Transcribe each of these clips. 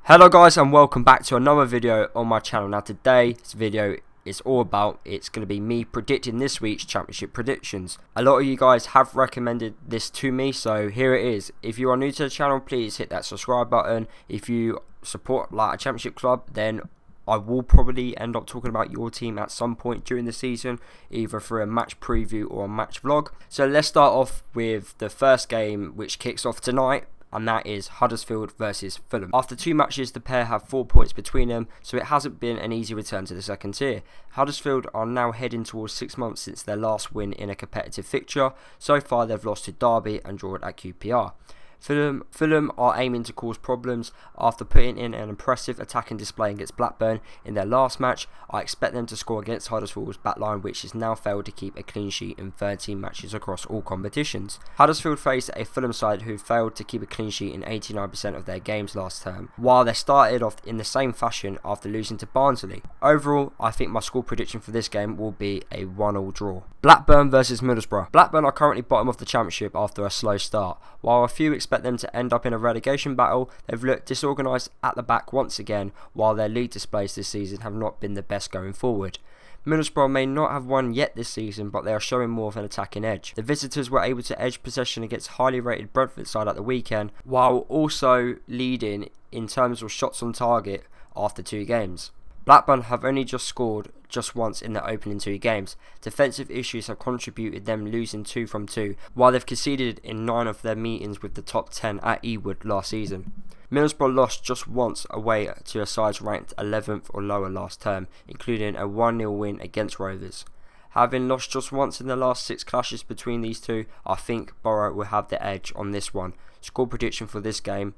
Hello guys, and welcome back to another video on my channel. Now today's video is all about, it's going to be me predicting this week's championship predictions. A lot of you guys have recommended this to me, so here it is. If you are new to the channel, please hit that subscribe button. If you support like a championship club, then I will probably end up talking about your team at some point during the season, either through a match preview or a match vlog. So let's start off with the first game, which kicks off tonight, and that is Huddersfield versus Fulham. After two matches, the pair have 4 points between them, so it hasn't been an easy return to the second tier. Huddersfield are now heading towards 6 months since their last win in a competitive fixture. So far they've lost to Derby and drawn at QPR. Fulham are aiming to cause problems after putting in an impressive attacking display against Blackburn in their last match. I expect them to score against Huddersfield's backline, which has now failed to keep a clean sheet in 13 matches across all competitions. Huddersfield face a Fulham side who failed to keep a clean sheet in 89% of their games last term, while they started off in the same fashion after losing to Barnsley. Overall, I think my score prediction for this game will be a 1-1 draw. Blackburn versus Middlesbrough. Blackburn are currently bottom of the championship after a slow start. While a few expect them to end up in a relegation battle, they've looked disorganised at the back once again, while their league displays this season have not been the best going forward. Middlesbrough may not have won yet this season, but they are showing more of an attacking edge. The visitors were able to edge possession against highly rated Brentford side at the weekend, while also leading in terms of shots on target after 2 games. Blackburn have only just scored just once in their opening 2 games. Defensive issues have contributed them losing 2 from 2, while they've conceded in 9 of their meetings with the top 10 at Ewood last season. Middlesbrough lost just once away to a side ranked 11th or lower last term, including a 1-0 win against Rovers. Having lost just once in the last 6 clashes between these two, I think Borough will have the edge on this one. Score prediction for this game: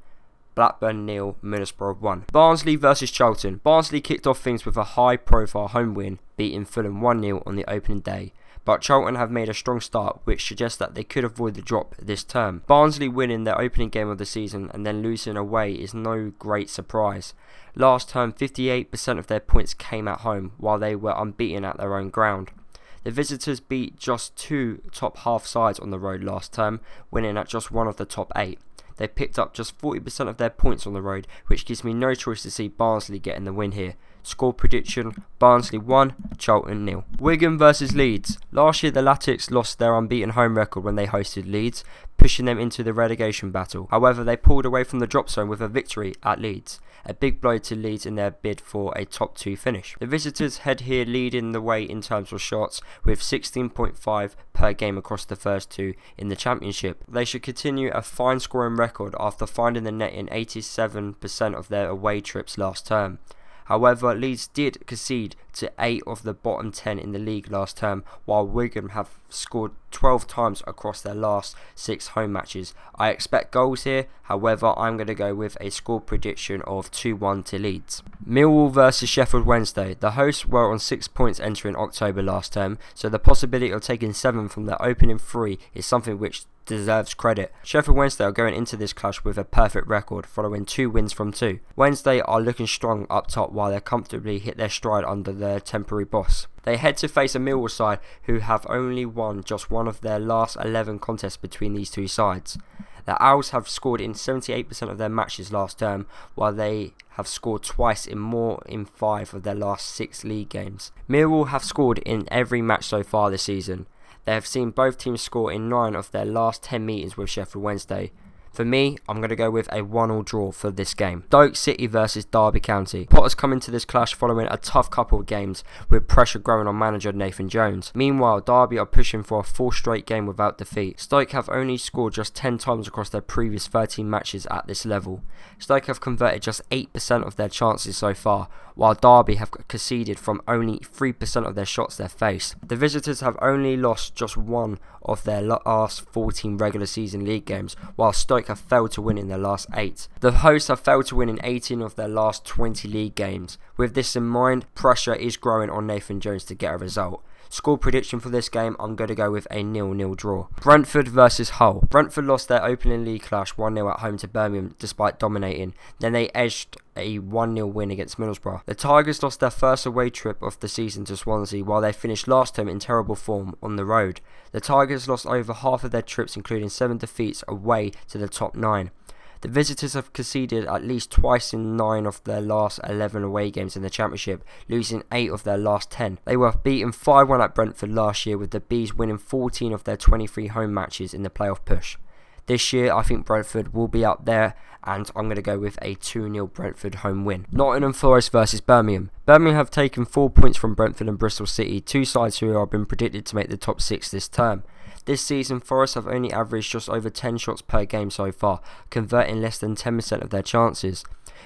Blackburn 0, Middlesbrough 1. Barnsley versus Charlton. Barnsley kicked off things with a high-profile home win, beating Fulham 1-0 on the opening day. But Charlton have made a strong start, which suggests that they could avoid the drop this term. Barnsley winning their opening game of the season and then losing away is no great surprise. Last term, 58% of their points came at home, while they were unbeaten at their own ground. The visitors beat just 2 top half sides on the road last term, winning at just one of the top 8. They picked up just 40% of their points on the road, which gives me no choice to see Barnsley getting the win here. Score prediction: Barnsley 1, Charlton 0. Wigan versus Leeds. Last year the Latics lost their unbeaten home record when they hosted Leeds, pushing them into the relegation battle. However, they pulled away from the drop zone with a victory at Leeds, a big blow to Leeds in their bid for a top 2 finish. The visitors head here leading the way in terms of shots, with 16.5 per game across the first 2 in the championship. They should continue a fine scoring record after finding the net in 87% of their away trips last term. However, Leeds did concede to 8 of the bottom 10 in the league last term, while Wigan have scored 12 times across their last 6 home matches. I expect goals here, however I'm going to go with a score prediction of 2-1 to Leeds. Millwall versus Sheffield Wednesday. The hosts were on 6 points entering October last term, so the possibility of taking 7 from their opening 3 is something which deserves credit. Sheffield Wednesday are going into this clash with a perfect record, following 2 wins from 2. Wednesday are looking strong up top, while they comfortably hit their stride under their temporary boss. They head to face a Millwall side who have only won just one of their last 11 contests between these 2 sides. The Owls have scored in 78% of their matches last term, while they have scored twice in 5 of their last 6 league games. Millwall have scored in every match so far this season. They have seen both teams score in 9 of their last 10 meetings with Sheffield Wednesday. For me, I'm going to go with a 1-1 draw for this game. Stoke City versus Derby County. Potters come into this clash following a tough couple of games, with pressure growing on manager Nathan Jones. Meanwhile, Derby are pushing for a 4th straight game without defeat. Stoke have only scored just 10 times across their previous 13 matches at this level. Stoke have converted just 8% of their chances so far, while Derby have conceded from only 3% of their shots they faced. The visitors have only lost just 1 of their last 14 regular season league games, while Stoke have failed to win in their last 8. The hosts have failed to win in 18 of their last 20 league games. With this in mind, pressure is growing on Nathan Jones to get a result. Score prediction for this game, I'm going to go with a 0-0 draw. Brentford versus Hull. Brentford lost their opening league clash 1-0 at home to Birmingham despite dominating. Then they edged a 1-0 win against Middlesbrough. The Tigers lost their first away trip of the season to Swansea, while they finished last term in terrible form on the road. The Tigers lost over half of their trips, including 7 defeats away to the top 9. The visitors have conceded at least twice in 9 of their last 11 away games in the Championship, losing 8 of their last 10. They were beaten 5-1 at Brentford last year, with the Bees winning 14 of their 23 home matches in the playoff push. This year, I think Brentford will be up there, and I'm going to go with a 2-0 Brentford home win. Nottingham Forest versus Birmingham. Birmingham have taken 4 points from Brentford and Bristol City, two sides who have been predicted to make the top 6 this term. This season, Forest have only averaged just over 10 shots per game so far, converting less than 10% of their chances.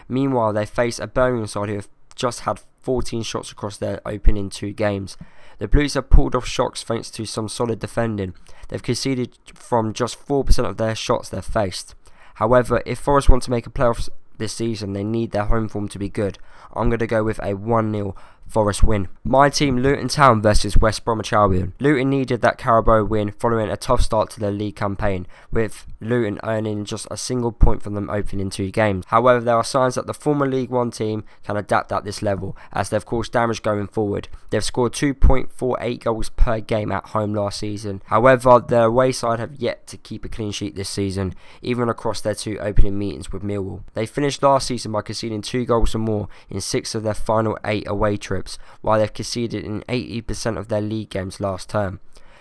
Meanwhile, they face a Birmingham side who have just had 14 shots across their opening 2 games. The Blues have pulled off shocks thanks to some solid defending. They've conceded from just 4% of their shots they've faced. However, if Forest want to make a playoffs this season, they need their home form to be good. I'm going to go with a 1-0 Forest win. My team, Luton Town versus West Bromwich Albion. Luton needed that Carabao win following a tough start to their league campaign, with Luton earning just a single point from them opening 2 games. However, there are signs that the former League One team can adapt at this level, as they've caused damage going forward. They've scored 2.48 goals per game at home last season. However, their away side have yet to keep a clean sheet this season, even across their 2 opening meetings with Millwall. They finished last season by conceding 2 goals or more in 6 of their final 8 away trips, while they've conceded in 80% of their league games last term.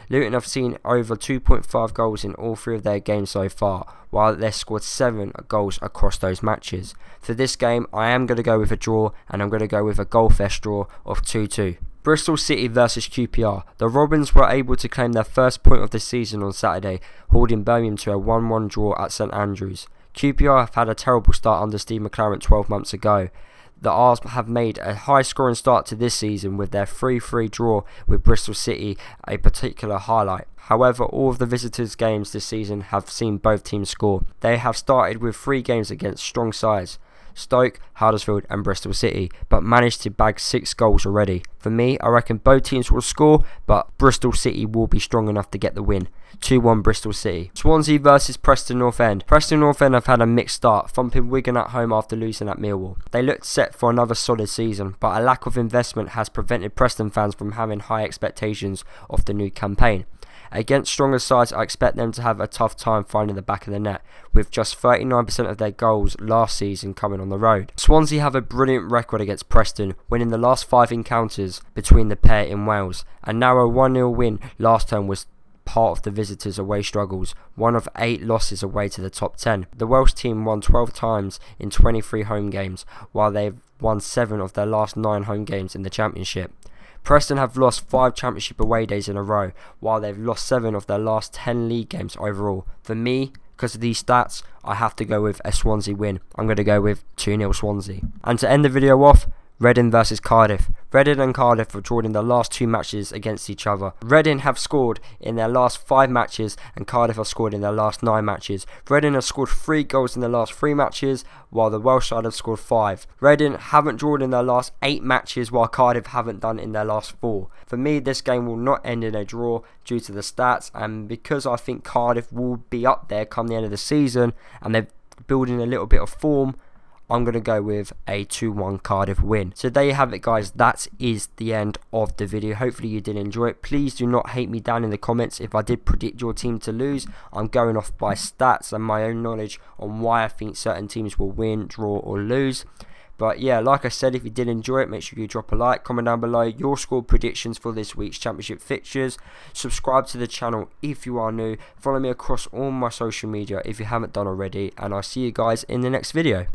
Luton have seen over 2.5 goals in all 3 of their games so far, while they've scored 7 goals across those matches. For this game, I am going to go with a draw, and I'm going to go with a goal-fest draw of 2-2. Bristol City versus QPR. The Robins were able to claim their first point of the season on Saturday, holding Birmingham to a 1-1 draw at St Andrews. QPR have had a terrible start under Steve McLaren 12 months ago. The R's have made a high-scoring start to this season, with their 3-3 draw with Bristol City a particular highlight. However, all of the visitors' games this season have seen both teams score. They have started with 3 games against strong sides, Stoke, Huddersfield and Bristol City, but managed to bag 6 goals already. For me, I reckon both teams will score, but Bristol City will be strong enough to get the win. 2-1 Bristol City. Swansea versus Preston North End. Preston North End have had a mixed start, thumping Wigan at home after losing at Millwall. They looked set for another solid season, but a lack of investment has prevented Preston fans from having high expectations of the new campaign. Against stronger sides, I expect them to have a tough time finding the back of the net, with just 39% of their goals last season coming on the road. Swansea have a brilliant record against Preston, winning the last 5 encounters between the pair in Wales, and now a 1-0 win last term was part of the visitors' away struggles, one of 8 losses away to the top 10. The Welsh team won 12 times in 23 home games, while they've won 7 of their last 9 home games in the Championship. Preston have lost 5 Championship away days in a row, while they've lost 7 of their last 10 league games overall. For me, because of these stats, I have to go with a Swansea win. I'm going to go with 2-0 Swansea. And to end the video off, Reading versus Cardiff. Reading and Cardiff have drawn in their last 2 matches against each other. Reading have scored in their last 5 matches and Cardiff have scored in their last 9 matches. Reading have scored 3 goals in their last 3 matches, while the Welsh side have scored 5. Reading haven't drawn in their last 8 matches, while Cardiff haven't done in their last 4. For me, this game will not end in a draw due to the stats, and because I think Cardiff will be up there come the end of the season and they're building a little bit of form, I'm going to go with a 2-1 Cardiff win. So there you have it, guys. That is the end of the video. Hopefully you did enjoy it. Please do not hate me down in the comments if I did predict your team to lose. I'm going off by stats and my own knowledge on why I think certain teams will win, draw or lose. But yeah, like I said, if you did enjoy it, make sure you drop a like, comment down below your score predictions for this week's Championship fixtures. Subscribe to the channel if you are new. Follow me across all my social media if you haven't done already. And I'll see you guys in the next video.